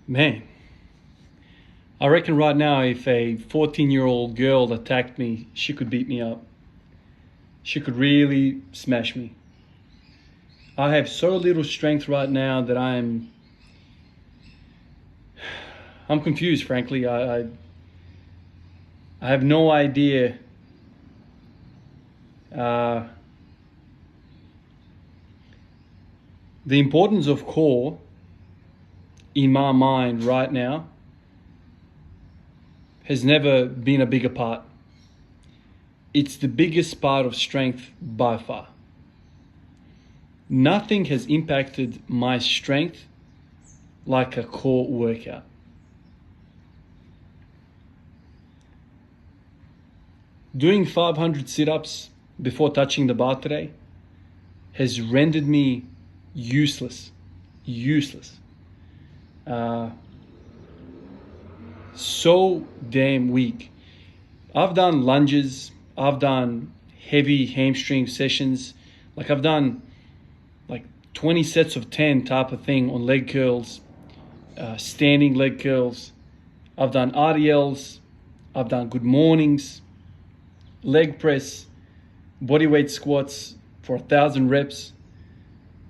Man, I reckon right now if a 14-year-old girl attacked me, she could beat me up. She could really smash me. I have so little strength right now that I'm confused, frankly. I have no idea the importance of core in my mind right now has never been a bigger part. It's the biggest part of strength by far. Nothing has impacted my strength like a core workout. Doing 500 sit-ups before touching the bar today has rendered me useless. So damn weak. I've done lunges, I've done heavy hamstring sessions, like I've done like 20 sets of 10 type of thing on leg curls, standing leg curls. I've done RDLs, I've done good mornings, leg press, bodyweight squats for 1,000 reps.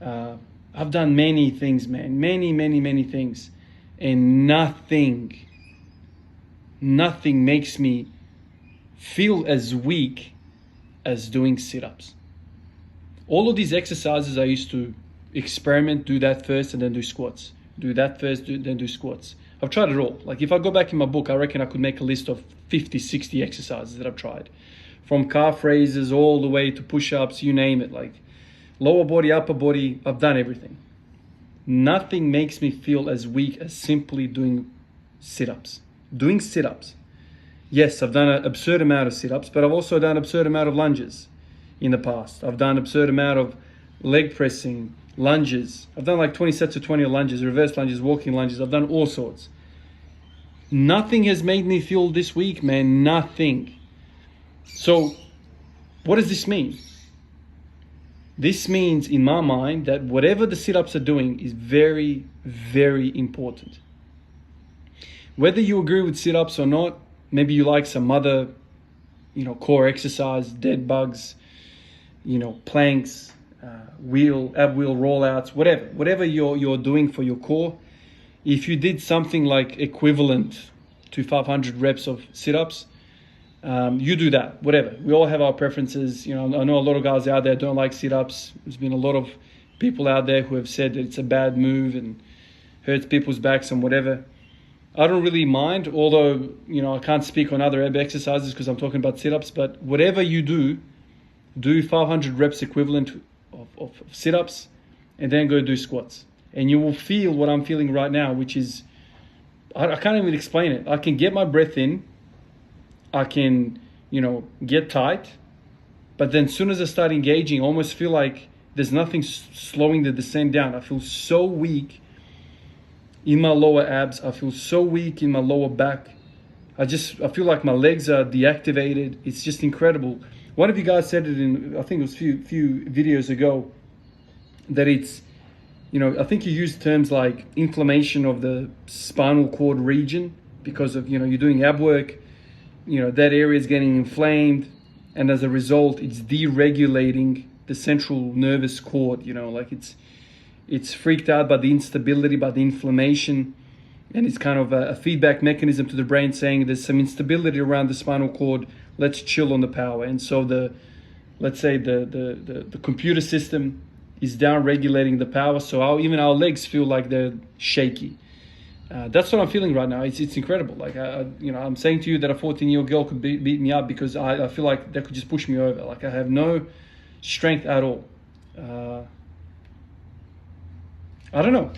I've done many things, man, many things, and nothing makes me feel as weak as doing sit-ups. All of these exercises I used to experiment, do that first and then do squats. Do that first, then do squats. I've tried it all. Like if I go back in my book, I reckon I could make a list of 50, 60 exercises that I've tried. From calf raises all the way to push-ups, you name it. Like lower body, upper body, I've done everything. Nothing makes me feel as weak as simply doing sit-ups. Doing sit-ups. Yes, I've done an absurd amount of sit-ups, but I've also done an absurd amount of lunges in the past. I've done an absurd amount of leg pressing, lunges. I've done like 20 sets of 20 lunges, reverse lunges, walking lunges. I've done all sorts. Nothing has made me feel this weak, man. Nothing. So what does this mean? This means in my mind that whatever the sit-ups are doing is very, very important. Whether you agree with sit-ups or not, maybe you like some other, core exercise, dead bugs, planks, ab wheel rollouts, whatever you're doing for your core. If you did something like equivalent to 500 reps of sit-ups, you do that, whatever. We all have our preferences. I know a lot of guys out there don't like sit-ups. There's been a lot of people out there who have said that it's a bad move and hurts people's backs and whatever. I don't really mind, although, I can't speak on other ab exercises because I'm talking about sit-ups, but whatever you do 500 reps equivalent of sit-ups and then go do squats. And you will feel what I'm feeling right now, which is, I can't even explain it. I can get my breath in, I can, get tight, but then as soon as I start engaging, I almost feel like there's nothing slowing the descent down. I feel so weak in my lower abs. I feel so weak in my lower back. I feel like my legs are deactivated. It's just incredible. One of you guys said it in, I think it was a few videos ago, that it's, I think you used terms like inflammation of the spinal cord region because of, you're doing ab work, that area is getting inflamed, and as a result, it's deregulating the central nervous cord, like it's freaked out by the instability, by the inflammation, and it's kind of a feedback mechanism to the brain saying there's some instability around the spinal cord, let's chill on the power. And so the computer system is down regulating the power, so even our legs feel like they're shaky. That's what I'm feeling right now. It's incredible. Like I'm saying to you that a 14-year-old girl could beat me up because I feel like that could just push me over. Like I have no strength at all. I don't know.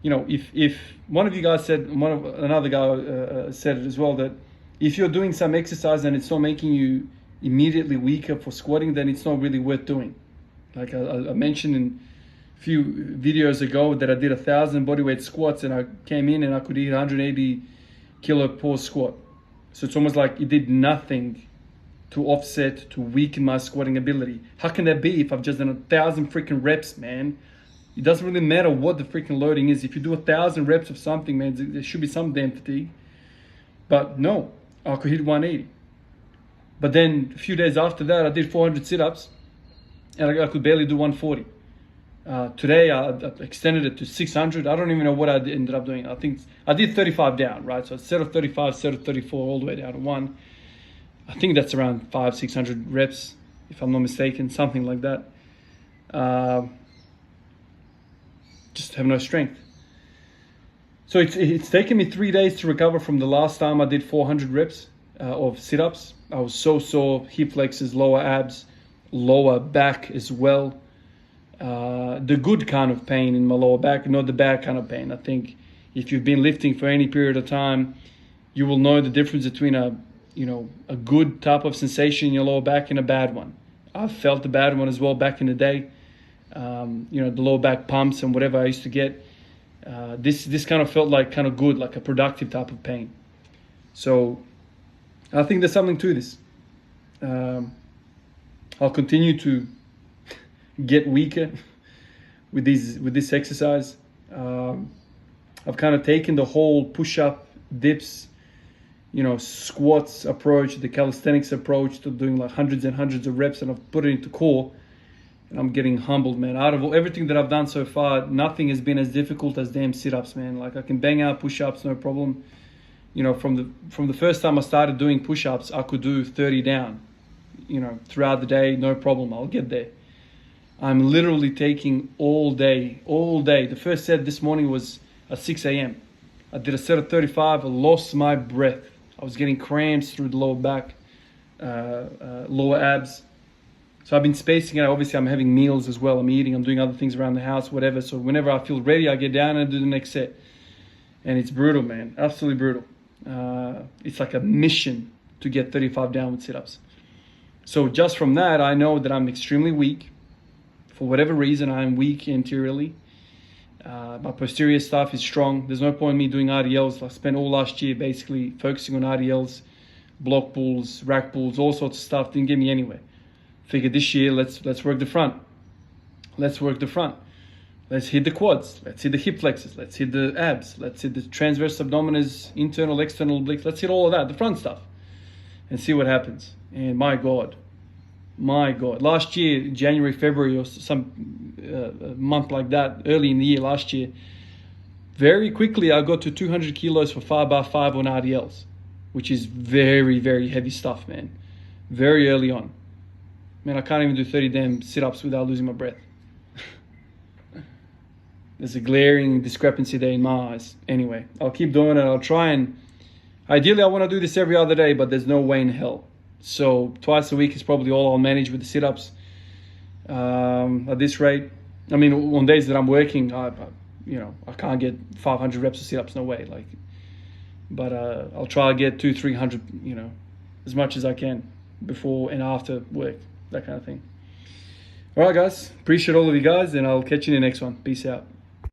If one of you guys said, another guy said it as well, that if you're doing some exercise and it's not making you immediately weaker for squatting, then it's not really worth doing. Like I mentioned in a few videos ago that I did 1,000 bodyweight squats and I came in and I could eat 180 kilo per squat. So it's almost like it did nothing to offset, to weaken my squatting ability. How can that be if I've just done 1,000 freaking reps, man? It doesn't really matter what the freaking loading is. If you do 1,000 reps of something, man, there should be some damn fatigue. But no, I could hit 180. But then a few days after that, I did 400 sit-ups, and I could barely do 140. Today, I extended it to 600. I don't even know what I ended up doing. I think I did 35 down, right? So set of 35, set of 34, all the way down to 1. I think that's around 500-600 reps, if I'm not mistaken, something like that. Just have no strength. So it's taken me 3 days to recover from the last time I did 400 reps of sit-ups. I was so sore, hip flexors, lower abs, lower back as well. The good kind of pain in my lower back, not the bad kind of pain. I think if you've been lifting for any period of time, you will know the difference between a good type of sensation in your lower back and a bad one. I've felt the bad one as well back in the day. The lower back pumps and whatever I used to get. This kind of felt like kind of good, like a productive type of pain. So I think there's something to this. I'll continue to get weaker with this exercise. I've kind of taken the whole push-up, dips, squats approach, the calisthenics approach to doing like hundreds and hundreds of reps, and I've put it into core. And I'm getting humbled, man. Out of everything that I've done so far, nothing has been as difficult as damn sit-ups, man. Like I can bang out push-ups, no problem. From the first time I started doing push-ups, I could do 30 down, throughout the day, no problem. I'll get there. I'm literally taking all day. The first set this morning was at 6 a.m. I did a set of 35. I lost my breath. I was getting cramps through the lower back, lower abs. So I've been spacing it. Obviously, I'm having meals as well. I'm eating. I'm doing other things around the house, whatever. So whenever I feel ready, I get down and do the next set. And it's brutal, man. Absolutely brutal. It's like a mission to get 35 down with sit-ups. So just from that, I know that I'm extremely weak. For whatever reason, I'm weak anteriorly. My posterior stuff is strong. There's no point in me doing RDLs. I spent all last year basically focusing on RDLs, block pulls, rack pulls, all sorts of stuff. Didn't get me anywhere. Figured this year, let's work the front. Let's work the front. Let's hit the quads. Let's hit the hip flexors. Let's hit the abs. Let's hit the transverse abdominis, internal, external obliques. Let's hit all of that, the front stuff, and see what happens. And my God. Last year, January, February, or some month like that, early in the year last year, very quickly I got to 200 kilos for 5x5 on RDLs, which is very, very heavy stuff, man. Very early on. Man, I can't even do 30 damn sit-ups without losing my breath. There's a glaring discrepancy there in my eyes. Anyway, I'll keep doing it. I'll try and... Ideally, I want to do this every other day, but there's no way in hell. So twice a week is probably all I'll manage with the sit-ups. At this rate, I mean, on days that I'm working, I can't get 500 reps of sit-ups, no way. But I'll try to get 200-300, as much as I can before and after work, that kind of thing. All right, guys. Appreciate all of you guys, and I'll catch you in the next one. Peace out.